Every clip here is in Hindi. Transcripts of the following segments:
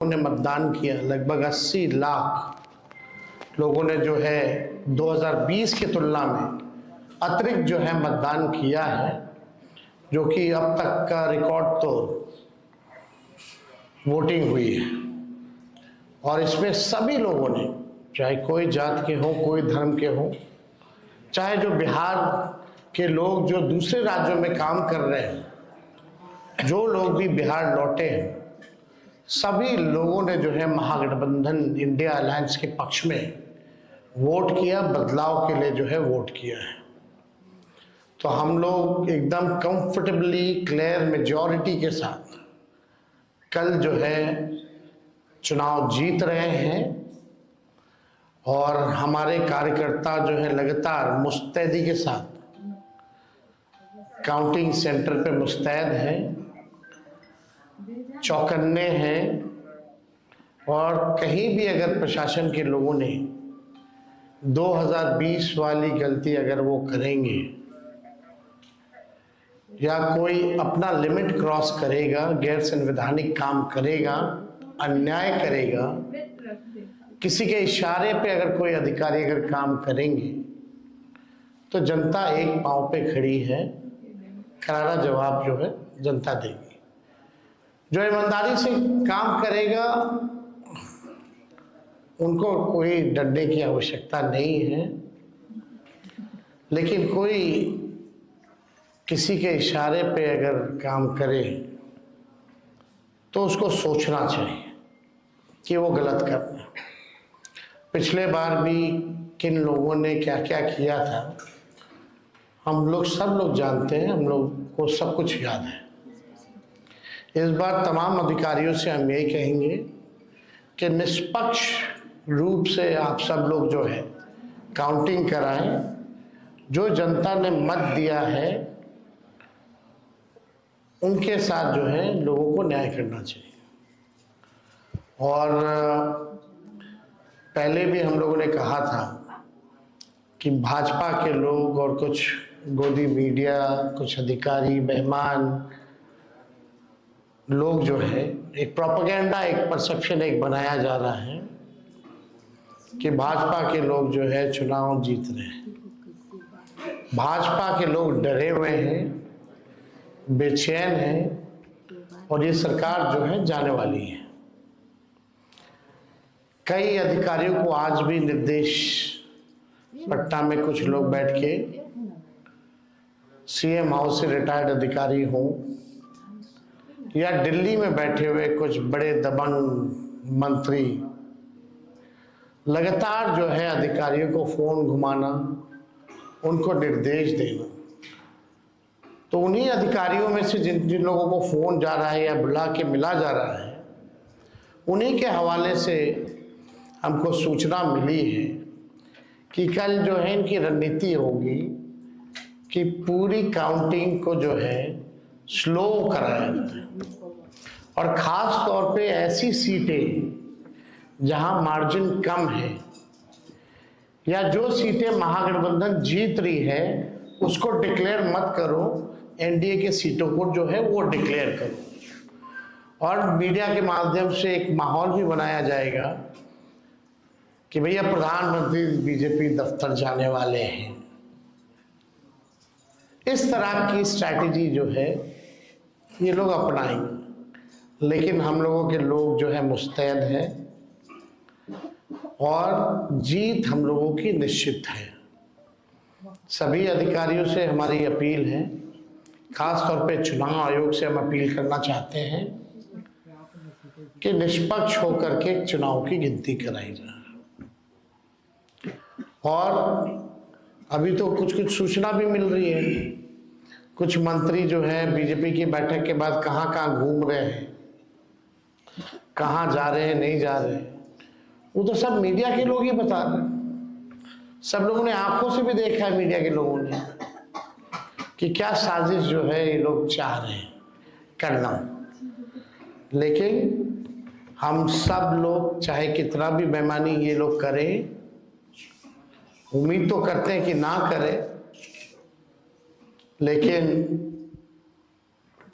ने मतदान किया, लगभग 80 लाख लोगों ने जो है 2020 की तुलना में अतिरिक्त जो है मतदान किया है, जो कि अब तक का रिकॉर्ड तो वोटिंग हुई है। और इसमें सभी लोगों ने, चाहे कोई जात के हों, कोई धर्म के हों, चाहे जो बिहार के लोग जो दूसरे राज्यों में काम कर रहे हैं, जो लोग भी बिहार लौटे हैं, सभी लोगों ने जो है महागठबंधन इंडिया अलायंस के पक्ष में वोट किया, बदलाव के लिए जो है वोट किया है। तो हम लोग एकदम कंफर्टेबली क्लियर मेजॉरिटी के साथ कल जो है चुनाव जीत रहे हैं और हमारे कार्यकर्ता जो है लगातार मुस्तैदी के साथ काउंटिंग सेंटर पे मुस्तैद हैं, चौकन्ने हैं। और कहीं भी अगर प्रशासन के लोगों ने 2020 वाली गलती अगर वो करेंगे या कोई अपना लिमिट क्रॉस करेगा, गैर संवैधानिक काम करेगा, अन्याय करेगा, किसी के इशारे पे अगर कोई अधिकारी अगर काम करेंगे, तो जनता एक पांव पे खड़ी है, करारा जवाब जो है जनता देगी। जो ईमानदारी से काम करेगा उनको कोई डरने की आवश्यकता नहीं है, लेकिन कोई किसी के इशारे पे अगर काम करे तो उसको सोचना चाहिए कि वो गलत कर रहा है। पिछले बार भी किन लोगों ने क्या क्या किया था हम लोग सब लोग जानते हैं, हम लोग को सब कुछ याद है। इस बार तमाम अधिकारियों से हम यही कहेंगे कि निष्पक्ष रूप से आप सब लोग जो है काउंटिंग कराएं। जो जनता ने मत दिया है उनके साथ जो है लोगों को न्याय करना चाहिए। और पहले भी हम लोगों ने कहा था कि भाजपा के लोग और कुछ गोदी मीडिया, कुछ अधिकारी, मेहमान लोग जो है एक प्रोपेगेंडा, एक परसेप्शन एक बनाया जा रहा है कि भाजपा के लोग जो है चुनाव जीत रहे हैं। भाजपा के लोग डरे हुए हैं, बेचैन हैं और ये सरकार जो है जाने वाली है। कई अधिकारियों को आज भी निर्देश, पटना में कुछ लोग बैठ के सीएम हाउस से रिटायर्ड अधिकारी हों या दिल्ली में बैठे हुए कुछ बड़े दबंग मंत्री, लगातार जो है अधिकारियों को फोन घुमाना, उनको निर्देश देना। तो उन्हीं अधिकारियों में से जिन जिन लोगों को फोन जा रहा है या बुला के मिला जा रहा है, उन्हीं के हवाले से हमको सूचना मिली है कि कल जो है इनकी रणनीति होगी कि पूरी काउंटिंग को जो है स्लो कराया जाए और ख़ास तौर पे ऐसी सीटें जहां मार्जिन कम है या जो सीटें महागठबंधन जीत रही है उसको डिक्लेयर मत करो, एनडीए के सीटों को जो है वो डिक्लेयर करो। और मीडिया के माध्यम से एक माहौल भी बनाया जाएगा कि भैया प्रधानमंत्री बीजेपी दफ्तर जाने वाले हैं। इस तरह की स्ट्रैटेजी जो है ये लोग अपनाएंगे, लेकिन हम लोगों के लोग जो है मुस्तैद हैं और जीत हम लोगों की निश्चित है। सभी अधिकारियों से हमारी अपील है, खास तौर पे चुनाव आयोग से हम अपील करना चाहते हैं कि निष्पक्ष होकर के चुनाव की गिनती कराई जाए। और अभी तो कुछ कुछ सूचना भी मिल रही है, कुछ मंत्री जो है बीजेपी की बैठक के बाद कहाँ कहाँ घूम रहे हैं, कहाँ जा रहे हैं, नहीं जा रहे हैं, वो तो सब मीडिया के लोग ही बता रहे हैं। सब लोगों ने आंखों से भी देखा है, मीडिया के लोगों ने, कि क्या साजिश जो है ये लोग चाह रहे हैं करना। लेकिन हम सब लोग चाहे कितना भी बेईमानी ये लोग करें, उम्मीद तो करते हैं कि ना करें, लेकिन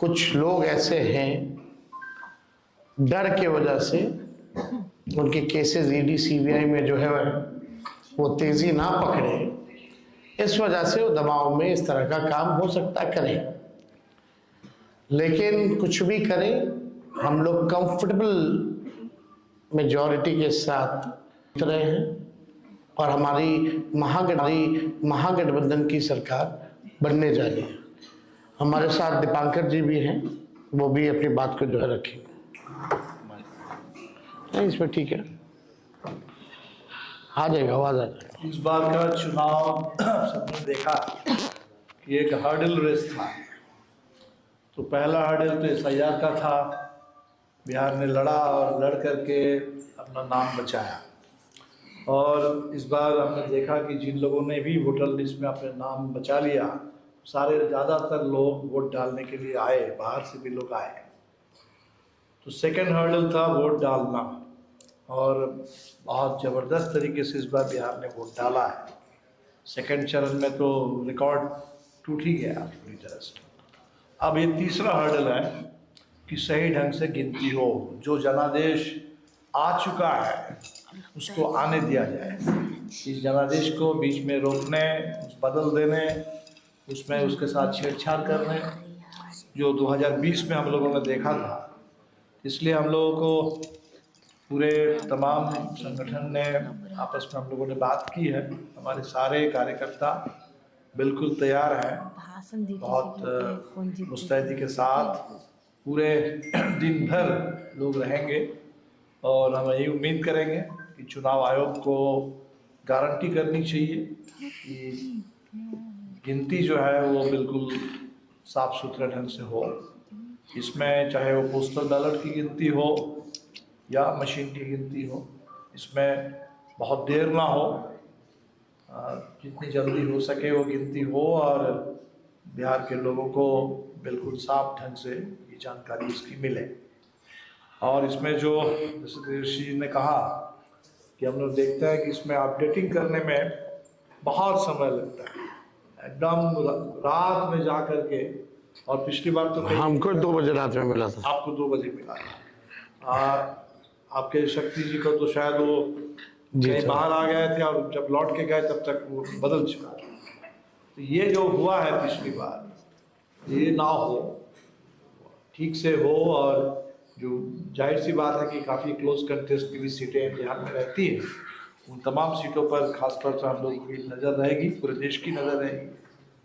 कुछ लोग ऐसे हैं डर के वजह से उनके केसेस ईडी सीबीआई में जो है वो तेजी ना पकड़े, इस वजह से वो दबाव में इस तरह का काम हो सकता करें। लेकिन कुछ भी करें, हम लोग कंफर्टेबल मेजॉरिटी के साथ रहे हैं और हमारी महागठबंधन की सरकार बनने जा रही है। हमारे साथ दीपांकर जी भी हैं, वो भी अपनी बात को जो है रखेंगे। नहीं, इसमें ठीक है, आ जाएगा, आवाज आ जाएगा। इस बार का चुनाव सबने देखा कि एक हर्डल रेस था। तो पहला हर्डल तो SIR का था, बिहार ने लड़ा और लड़ करके अपना नाम बचाया। और इस बार हमने देखा कि जिन लोगों ने भी वोटर लिस्ट में अपने नाम बचा लिया, सारे ज़्यादातर लोग वोट डालने के लिए आए, बाहर से भी लोग आए। तो सेकंड हर्डल था वोट डालना, और बहुत ज़बरदस्त तरीके से इस बार बिहार ने वोट डाला है। सेकंड चरण में तो रिकॉर्ड टूट ही गया पूरी तरह से। अब ये तीसरा हर्डल है कि सही ढंग से गिनती हो, जो जनादेश आ चुका है उसको आने दिया जाए। इस जनादेश को बीच में रोकने, बदल देने, उसमें उसके साथ छेड़छाड़ करने, जो 2020 में हम लोगों ने देखा था। इसलिए हम लोगों को पूरे तमाम संगठन ने आपस में हम लोगों ने बात की है। हमारे सारे कार्यकर्ता बिल्कुल तैयार हैं, बहुत मुस्तैदी के साथ पूरे दिन भर लोग रहेंगे। और हम यही उम्मीद करेंगे कि चुनाव आयोग को गारंटी करनी चाहिए कि गिनती जो है वो बिल्कुल साफ सुथरे ढंग से हो। इसमें चाहे वो पोस्टल बैलेट की गिनती हो या मशीन की गिनती हो, इसमें बहुत देर ना हो, जितनी जल्दी हो सके वो गिनती हो और बिहार के लोगों को बिल्कुल साफ ढंग से ये जानकारी इसकी मिले। और इसमें जो जैसे दिनेश जी ने कहा कि हम लोग देखते हैं कि इसमें अपडेटिंग करने में बहुत समय लगता है, एकदम रात में जा कर के। और पिछली बार तो हमको 2 बजे रात में मिला था, आपको 2 बजे मिला था। आपके शक्ति जी को तो शायद वो कहीं बाहर आ गए थे और जब लौट के गए तब तक वो बदल चुका था। तो ये जो हुआ है पिछली बार, ये ना हो, ठीक से हो। और जो जाहिर सी बात है कि काफ़ी क्लोज कंटेस्ट की भी सीटें बिहार में रहती हैं, उन तमाम सीटों पर खासतौर से हम लोग की नज़र रहेगी, पूरे देश की नज़र रहेगी।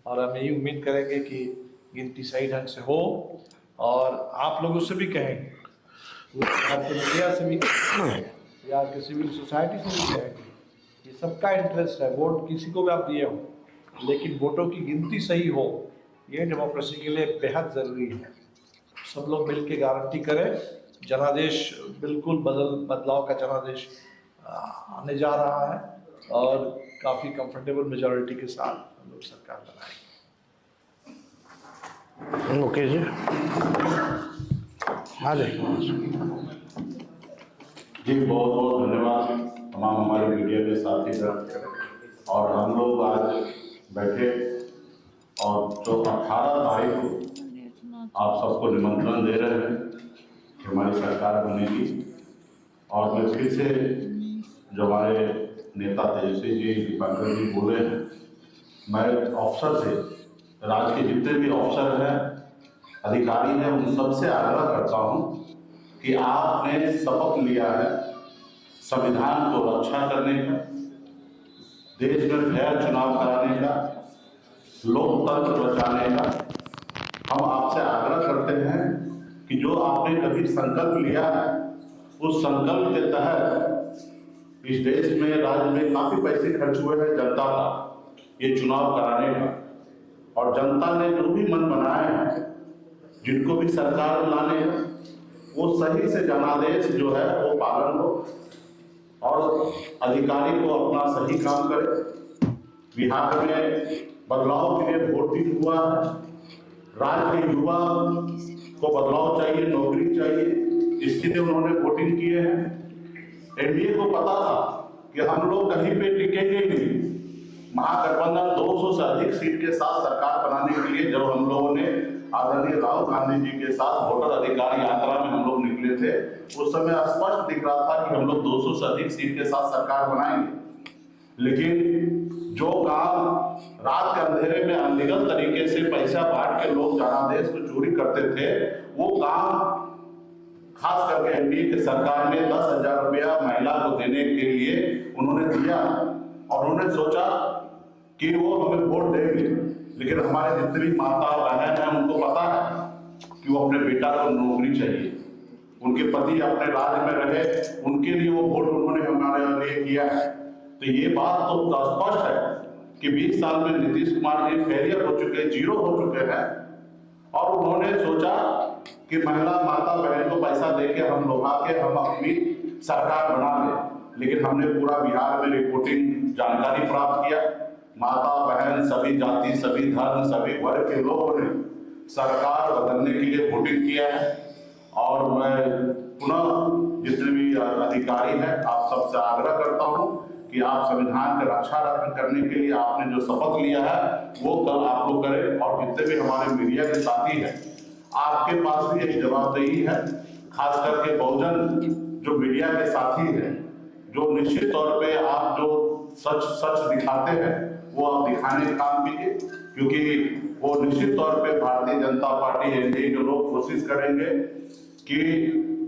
और हम यही उम्मीद करेंगे कि गिनती सही ढंग से हो। और आप लोगों से भी कहेंगे, आपके मीडिया से भी या कि सिविल सोसाइटी से भी कहेंगे, ये सबका इंटरेस्ट है। वोट किसी को भी आप दिए हो, लेकिन वोटों की गिनती सही हो, ये डेमोक्रेसी के लिए बेहद ज़रूरी है। सब लोग मिल के गारंटी करें। जनादेश बिल्कुल बदलाव का जनादेश आने जा रहा है और काफ़ी कंफर्टेबल मेजॉरिटी के साथ हम लोग सरकार बनाएंगे। ओके जी, हाँ जी, बहुत बहुत धन्यवाद तमाम हमारे मीडिया के साथी सर। और हम लोग आज बैठे और जो 18 तारीख को आप सबको निमंत्रण दे रहे हैं कि हमारी सरकार बनेगी। और मैं फिर से जो हमारे नेता तेजस्वी जी, दीपांकर जी बोले हैं, मैं अफसर से, राज्य के जितने भी अफसर हैं, अधिकारी हैं, उन सबसे आग्रह करता हूं कि आपने शपथ लिया है संविधान को रक्षा करने का, देश में फेयर चुनाव कराने का, लोकतंत्र बचाने का। हम आपसे आग्रह करते हैं कि जो आपने कभी संकल्प लिया है, उस संकल्प के तहत इस देश में, राज्य में काफी पैसे खर्च हुए हैं जनता का ये चुनाव कराने का। और जनता ने जो भी मन बनाए हैं, जिनको भी सरकार में लाने का, वो सही से जनादेश जो है वो पालन हो और अधिकारी को अपना सही काम करे। बिहार में बदलाव के लिए वोटिंग हुआ है, राज्य के युवा को बदलाव चाहिए, नौकरी चाहिए, इसके लिए उन्होंने वोटिंग किए हैं। एनडीए को पता था कि हम लोग कहीं पे टिकेंगे ही नहीं। महागठबंधन 200 से अधिक सीट के साथ सरकार बनाने के लिए जब हम लोगों ने आदरणीय राहुल गांधी जी के साथ वोटर अधिकार यात्रा में हम लोग निकले निकले थे, उस समय स्पष्ट दिख रहा था कि हम लोग 200 से अधिक सीट के साथ सरकार बनाएंगे। लेकिन जो काम रात के अंधेरे में अनलीगल तरीके से पैसा बांट के लोग जनादेश को चोरी करते थे, वो काम खास करके एनडीए की सरकार ने 10,000 रुपया महिला को देने के लिए उन्होंने दिया और उन्होंने सोचा कि वो हमें वोट देंगे। लेकिन हमारे जितनी माता बहन है उनको पता है कि वो अपने बेटा को नौकरी चाहिए, उनके पति अपने राज्य में रहे, उनके लिए वो वोट उन्होंने हमारे लिए किया है। तो ये बात तो स्पष्ट है कि 20 साल में नीतीश कुमार जी फेलियर हो चुके, जीरो हो चुके हैं और उन्होंने सोचा कि महिला माता बहन को पैसा देके हम लोहा के हम अपनी सरकार बना लें। लेकिन हमने पूरा बिहार में रिपोर्टिंग जानकारी प्राप्त किया, माता बहन सभी जाति सभी धर्म सभी वर्ग के लोगों ने सरकार बदलने के लिए वोटिंग किया है। और मैं पुनः जितने भी अधिकारी हैं आप सबसे आग्रह करता हूं कि आप संविधान की रक्षा करने के लिए आपने जो शपथ लिया है वो कल आप लोग करें। और जितने भी हमारे मीडिया के साथी हैं आपके पास भी एक जवाबदेही है, खास करके बहुजन जो मीडिया के साथी हैं, जो निश्चित तौर पे आप जो सच दिखाते हैं वो आप दिखाने का काम कीजिए, क्योंकि वो निश्चित तौर पे भारतीय जनता पार्टी एनडीए के लोग कोशिश करेंगे कि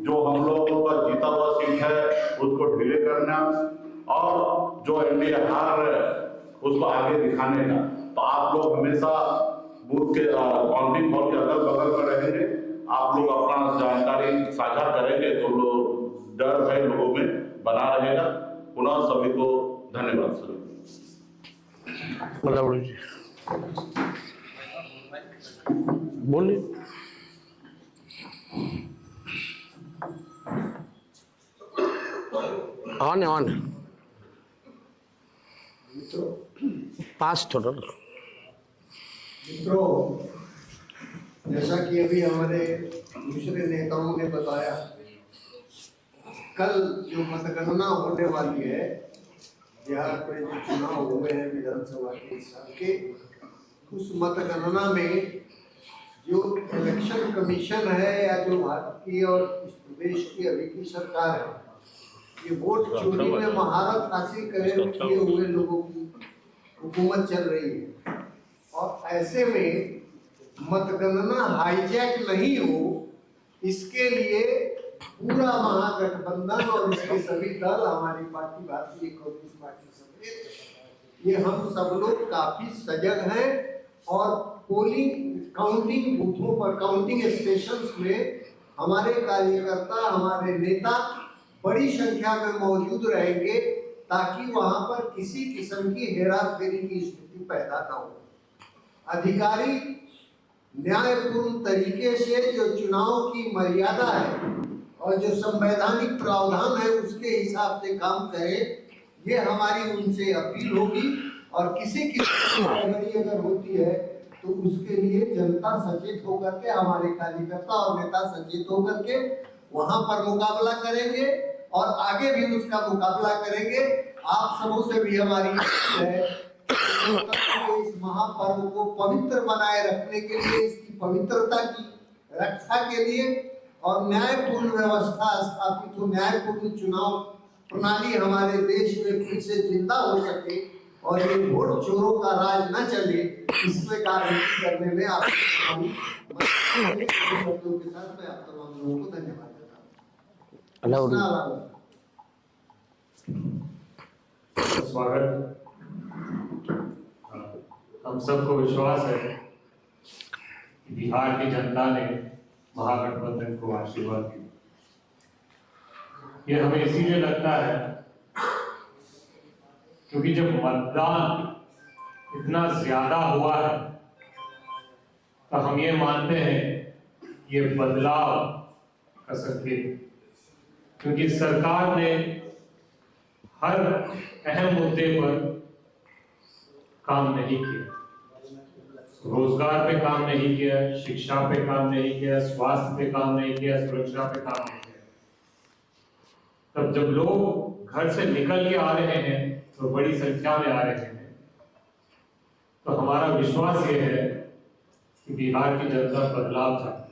जो हम लोगों का जीता हुआ सीट है उसको ढीले करना और जो एनडीए हार रहे उसको आगे दिखाने का। तो आप लोग हमेशा बूथ के काउंटिंग हॉल के अगल बगल में रहेंगे, आप लोग अपना जानकारी साझा करेंगे तो लोग डर भय लोगों में बना रहेगा। पुनः सभी को धन्यवाद सर। जी बोलिए। ऑन पास थोड़ा मित्रों, जैसा कि अभी हमारे दूसरे नेताओं ने बताया, कल जो मतगणना होने वाली है, बिहार में जो चुनाव हुए हैं विधानसभा के इस साल के, उस मतगणना में जो इलेक्शन कमीशन है या जो भारत की और इस प्रदेश की अभी की सरकार है, ये वोट चोरी में महारत हासिल किए हुए लोगों की हुकूमत चल रही है। और ऐसे में मतगणना हाईजैक नहीं हो, इसके लिए पूरा महागठबंधन और इसके सभी दल, हमारी पार्टी भारतीय कम्युनिस्ट पार्टी समेत, ये हम सब लोग काफी सजग हैं और पोलिंग काउंटिंग बूथों पर, काउंटिंग स्टेशंस में हमारे कार्यकर्ता, हमारे नेता बड़ी संख्या में मौजूद रहेंगे ताकि वहां पर किसी किस्म की हेराफेरी की स्थिति पैदा न हो। अधिकारी न्यायपूर्ण तरीके से जो चुनाव की मर्यादा है और जो संवैधानिक प्रावधान है उसके हिसाब से काम करे, ये हमारी उनसे अपील होगी। और किसी की गड़बड़ी अगर होती है तो उसके लिए जनता सचेत होकर के, हमारे कार्यकर्ता और नेता सचेत होकर के वहां पर मुकाबला करेंगे और आगे भी उसका मुकाबला करेंगे। आप सबों से भी हमारी है इस महापर्व को पवित्र बनाए रखने के लिए, इसकी पवित्रता की रक्षा के लिए और न्यायपूर्ण व्यवस्था स्थापित हो, न्यायपूर्ण चुनाव प्रणाली हमारे देश में फिर से जिंदा हो सके और ये वोट चोरों का राज न चले, इसमें कार्य करने में आप शब्दों के साथ मैं आप तमाम लोगों को धन्यवाद देता हूँ। स्वागत। हम सबको विश्वास है कि बिहार की जनता ने महागठबंधन को आशीर्वाद दिया। ये हमें इसीलिए लगता है क्योंकि जब मतदान इतना ज्यादा हुआ है तो हम ये मानते हैं ये बदलाव का संकेत, क्योंकि सरकार ने हर अहम मुद्दे पर काम नहीं किया। रोजगार पे काम नहीं किया, शिक्षा पे काम नहीं किया, स्वास्थ्य पे काम नहीं किया, सुरक्षा पे काम नहीं किया। तब जब लोग घर से निकल के आ रहे हैं तो बड़ी संख्या में आ रहे हैं, तो हमारा विश्वास ये है कि बिहार की जनता बदलाव चाहती है।